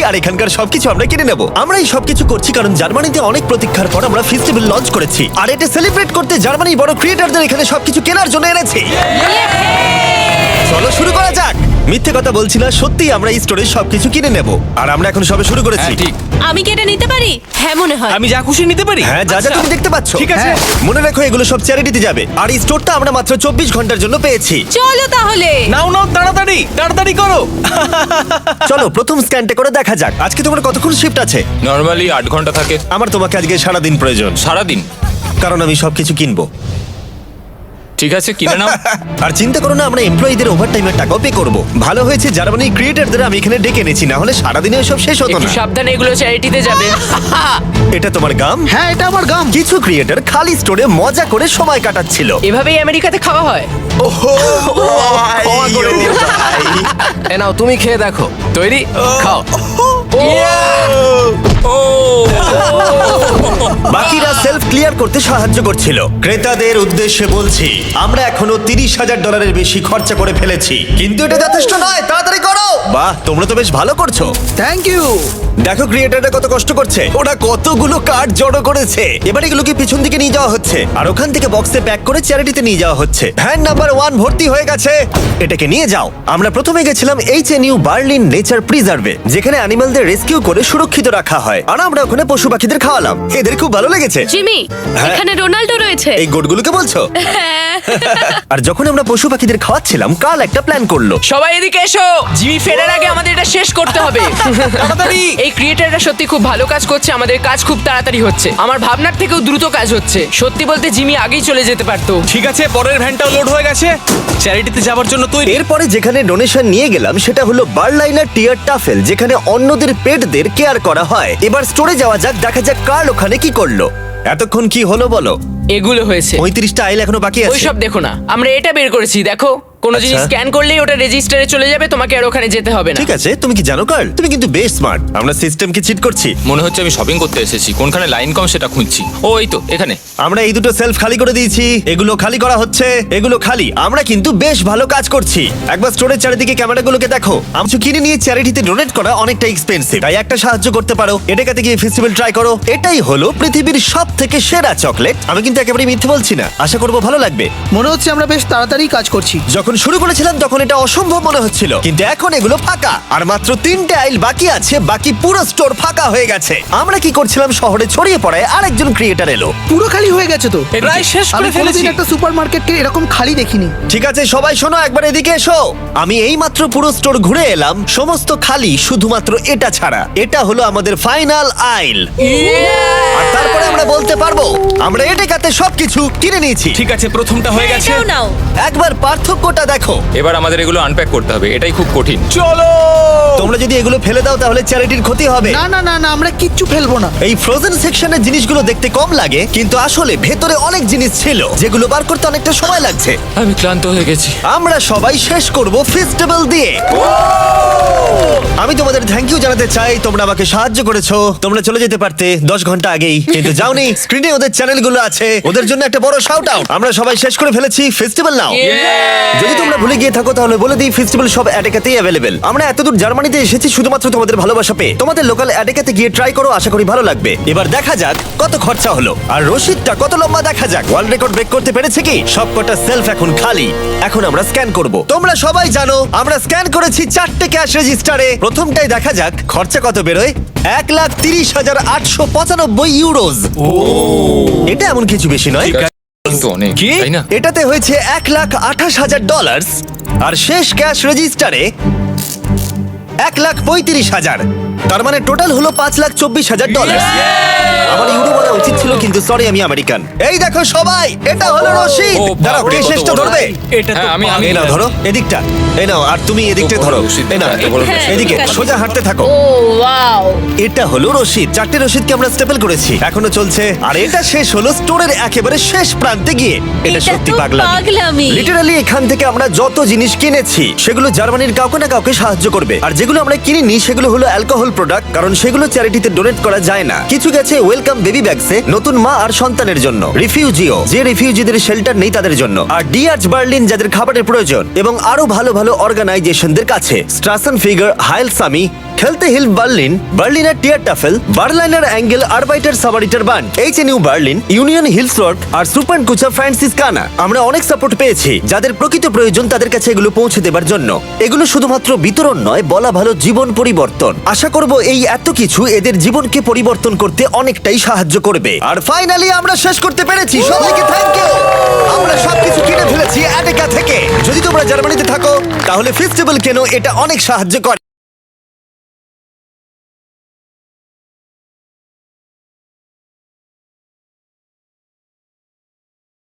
আর এখানকার সবকিছু আমরা কিনে নেব। আমরা এই সবকিছু করছি কারণ জার্মানিতে অনেক প্রতীক্ষার পর আমরা ফেস্টিভ্যাল লঞ্চ করেছি, আর এটা সেলিব্রেট করতে জার্মানির বড় ক্রিয়েটরদের এখানে সবকিছু কেনার জন্য এনেছি। চলো শুরু করা যাক। মিথ্যে কথা বলছি না, সত্যি আমরা এই স্টোরে সবকিছু কিনে নেব, আর আমরা এখন সবে শুরু করেছি। ঠিক। আমি কি এটা নিতে পারি? হ্যাঁ মনে হয়। আমি যা খুশি নিতে পারি? হ্যাঁ, যা যা তুমি দেখতে পাচ্ছ। ঠিক আছে। মনে রাখো এগুলো সব চ্যারিটিতে যাবে, আর এই স্টোরটা আমরা মাত্র 24 ঘন্টার জন্য পেয়েছি। চলো তাহলে। নাও নাও, তাড়াতাড়ি তাড়াতাড়ি করো। চলো প্রথম স্ক্যানটা করে দেখা যাক। আজকে তোমার কতক্ষণ শিফট আছে? নর্মালি 8 ঘন্টা থাকে। আমার তোমাকে আজকে সারাদিন প্রয়োজন, সারাদিন? কারণ আমি সবকিছু কিনবো। ঠিক আছে, কিনে নাও। আর চিন্তা করো না, আমরা এমপ্লয়ীদের ওভারটাইমের টাকাও পে করব। ভালো হয়েছে জার্মানির ক্রিয়েটরদের আমি এখানে ডেকে এনেছি, না হলে সারাদিনে সব শেষ হতো একটু না। সাবধানে, এগুলো চ্যারিটিতে যাবে। এটা তোমার গাম? হ্যাঁ, এটা আমার গাম। কিছু ক্রিয়েটর খালি স্টোরে মজা করে সময় কাটাচ্ছিল। এভাবেই আমেরিকাতে খাওয়া হয়। ক্ষমা করে দিও ভাই। এ নাও, তুমি খেয়ে দেখো। তৈরি? খাও। বাকিরা সেলফ ক্লিয়ার করতে সাহায্য করছিল। ক্রেতাদের উদ্দেশ্যে বলছি, আমরা এখনো $30,000 বেশি খরচা করে ফেলেছি, কিন্তু এটা যথেষ্ট নয়। তাড়াতাড়ি করো। বাহ, তোমরা তো বেশ ভালো করছো। Thank you. দেখো ক্রিয়েটাররা কত কষ্ট করছে, ওরা কতগুলো কার্ড জড়ো করেছে। এবার এগুলোকে পিছন দিকে নিয়ে যাওয়া হচ্ছে, আর ওখান থেকে বক্সে প্যাক করে চ্যারিটিতে নিয়ে যাওয়া হচ্ছে। ভ্যান নাম্বার 1 ভর্তি হয়ে গেছে, এটাকে নিয়ে যাও। আমরা প্রথমে গেছিলাম HNU বার্লিন নেচার প্রিজার্ভে, যেখানে অ্যানিমালদের রেস্কিউ করে সুরক্ষিত রাখা হয়, আর আমরা ওখানে পশু পাখিদের খাওয়ালাম। এদের খুব ভালো লেগেছে। জিমি, এখানে রোনাল্ডো রয়েছে। এই গোটগুলোকে বলছো? হ্যাঁ। আর যখন আমরা পশু পাখিদের খাওয়াচ্ছিলাম, কাল একটা প্ল্যান করলো। সবাই এদিকে এসো। জিমি ফেরার আগে আমাদের এটা শেষ করতে হবে। তাড়াতাড়ি। এই ক্রিয়েটাররা সত্যি খুব ভালো কাজ করছে, আমাদের কাজ খুব তাড়াতাড়ি হচ্ছে। আমার ভাবনার থেকেও দ্রুত কাজ হচ্ছে। সত্যি বলতে জিমি আগেই চলে যেতে পারতো। ঠিক আছে, পরের ভ্যানটাও লোড হয়ে গেছে। চ্যারিটিতে যাওয়ার জন্য তৈরি। এরপরে যেখানে ডোনেশন নিয়ে গেলাম সেটা হলো বার্লাইনার টিয়ার টাফেল, যেখানে অন্যদের পেটদের কেয়ার করা হয়। এবার স্টোরে যাওয়া যাক, দেখা যাক কার্ল ওখানে কি করলো। এতক্ষণ কি হলো বলো? এগুলো হয়েছে। 35টা আইল এখনো বাকি আছে। ওইসব দেখো না, আমরা এটা বের করেছি। দেখো, কোনো আচ্ছা। জিনিস স্ক্যান করলেই ওটা রেজিস্টারে চলে যাবে, তোমাকে আর ওখানে যেতে হবে না। ঠিক আছে, তুমি কি জানো কার্ল, তুমি কিন্তু বেশ স্মার্ট। আমরা সিস্টেমকে চিট করছি। মনে হচ্ছে আমি শপিং করতে এসেছি, কোনখানে লাইন কম সেটা খুঁজছি। ও এই তো এখানে। আমরা এই দুটো সেলফ খালি করে দিয়েছি, এগুলো খালি করা হচ্ছে, এগুলো খালি। আমরা কিন্তু বেশ ভালো কাজ করছি। একবার স্টোরের চারিদিকে ক্যামেরাগুলোকে দেখো। আমি কিনে নিয়ে চ্যারিটিতে ডোনেট করা অনেকটা এক্সপেন্সিভ, তাই একটা সাহায্য করতে পারো। এটাকাতে গিয়ে ফেস্টিভ্যাল ট্রাই করো। এটাই হলো পৃথিবীর সবথেকে সেরা চকলেট। আমি কিন্তু একেবারে মিথ্যে বলছি না, আশা করবো ভালো লাগবে। মনে হচ্ছে আমরা বেশ তাড়াতাড়ি কাজ করছি। যখন শুরু করেছিলাম তখন এটা অসম্ভব মনে হচ্ছিল, কিন্তু এখন এগুলো ফাঁকা, আর মাত্র 3টে আইল বাকি আছে। বাকি পুরো স্টোর ফাঁকা হয়ে গেছে। আমরা কি করছিলাম, শহরে ছড়িয়ে পড়ায় আরেকজন ক্রিয়েটার এলো। পুরো খালি হয়ে গেছে তো। প্রায় শেষ আমি করে ফেলেছি। কোনোদিন একটা সুপারমার্কেটকে এরকম খালি দেখিনি। ঠিক আছে সবাই শোনো, একবার এদিকে এসো। আমি এই মাত্র পুরো স্টোর ঘুরে এলাম, সমস্ত খালি, শুধুমাত্র এটা ছাড়া। এটা হলো আমাদের ফাইনাল আইল, আর তারপরে আমরা বলতে পারবো আমরা এটাকাতে সবকিছু কিনে নিয়েছি। ঠিক আছে, প্রথমটা হয়ে গেছে। এটাও নাও। একবার পার্থক্যটা দেখো। এবার আমাদের এগুলো আনপ্যাক করতে হবে, এটাই খুব কঠিন। চলো। তোমরা যদি এগুলো ফেলে দাও তাহলে চ্যারিটির ক্ষতি হবে। না না না না, আমরা কিচ্ছু ফেলবো না। এই ফ্রোজেন সেকশনের জিনিসগুলো দেখতে কম লাগে, কিন্তু আসলে ভেতরে অনেক জিনিস ছিল যেগুলো বার করতে অনেকটা সময় লাগছে। আমি ক্লান্ত হয়ে গেছি। আমরা সবাই শেষ করব ফেস্টিভ্যাল দিয়ে। আমি তোমাদের থ্যাংক ইউ জানাতে চাই, তোমরা আমাকে সাহায্য করেছো। তোমরা চলে যেতে পারতে 10 ঘন্টা আগেই, কিন্তু যাওনি। স্ক্রিনে ওদের চ্যানেলগুলো আছে, ওদের জন্য একটা বড় শাউট আউট। আমরা সবাই শেষ করে ফেলেছি ফেস্টিভ্যাল নাও। যদি তোমরা ভুলে গিয়ে থাকো তাহলে বলে দিই, ফেস্টিভ্যাল সব অ্যাডেকাতেই অ্যাভেলেবেল। আমরা এতদূর জার্মানিতে এসেছি শুধুমাত্র তোমাদের ভালোবাসা পেয়ে। তোমাদের লোকাল অ্যাডেকাতে গিয়ে ট্রাই করো, আশা করি ভালো লাগবে। এবার দেখা যাক কত খরচা হলো, আর রসিদটা কত লম্বা দেখা যাক। ওয়ার্ল্ড রেকর্ড ব্রেক করতে পেরেছে কি? সবকটা সেলফ এখন খালি। এখন আমরা স্ক্যান করব। তোমরা সবাই জানো আমরা স্ক্যান করেছি 4টে ক্যাশ রেজিস্টারে। প্রথমটাই দেখা যাক খরচা কত বেরোয়। 1,30,895 ইউরোজ। এটা এমন কিছু বেশি নয়, ঠিক আছে, কিন্তু অনেক, কি? তাই না? এটাতে হয়েছে $1,28,000, আর শেষ ক্যাশ রেজিস্টারে $1,35,000। তার মানে টোটাল হলো $5,24,000। আমার ইউরো বলা উচিত ছিল, কিন্তু সরি, আমি আমেরিকান। এই দেখো সবাই, এটা হলো রশিদ। ও, দাঁড়াও, বাপরে, কে কত শেষটা বড়। ধরবে? এটা তো হ্যাঁ, আমি এই নাও ধরো, এদিকটা। এই নাও, আর তুমি এদিকটা বড় ধরো। রশিদ, এই নাও, এত বড় রশিদ। এদিকে ঠিক আছে। সোজা হাঁটতে থাকো। ও ওয়াও। এটা হলো রশিদ। 4টে রশিদকে আমরা স্টেপল করেছি, এখনো চলছে। আর এটা শেষ হলো স্টোরের একেবারে শেষ প্রান্তে গিয়ে। এটা এটা সত্যি তো পাগলামি। পাগলামি। লিটারালি এখান থেকে আমরা যত জিনিস কিনেছি সেগুলো জার্মানির কাউকে না কাউকে সাহায্য করবে, আর যেগুলো আমরা কিনিনি সেগুলো হলো অ্যালকোহল প্রোডাক্ট, কারণ সেগুলো চ্যারিটিতে ডোনেট করা যায় না। কিছু গেছে ওয়েলকাম বেবি ব্যাগসে, নতুন মা আর সন্তানের জন্য। রিফিউজিও, যে রিফিউজিদের শেল্টার নেই তাদের জন্য। আর ডিআরচ বার্লিন, যাদের খাবারের প্রয়োজন। এবং আরো ভালো ভালো অর্গানাইজেশনদের কাছে, স্ট্রাসেন ফিগার, হাইল সামি, খেলতে হিল Berlin, Berliner Tier Tafel, Berliner অ্যাঙ্গেল আরবাইটার সাবারিটার বান্ড, এইচএনইউ বার্লিন, ইউনিয়ন হিলসওয়ার্ক আর সুপার কুচা ফ্রান্সিসকানা। আমরা অনেক সাপোর্ট পেয়েছি, যাদের প্রকৃত প্রয়োজন তাদের কাছে এগুলো পৌঁছে দেবার জন্য। এগুলো শুধুমাত্র বিতরণ নয়, বলা ভালো জীবন পরিবর্তন। আশা করব এই এত কিছু এদের জীবনকে পরিবর্তন করতে অনেকটাই সাহায্য করবে। আর ফাইনালি আমরা শেষ করতে পেরেছি। সবাইকে থ্যাংক ইউ। আমরা সবকিছু কিনে ফেলেছি অ্যাডেকা থেকে। যদি তোমরা জার্মানিতে থাকো তাহলে ফেস্টিভ্যাল কেনো, এটা অনেক সাহায্য করে।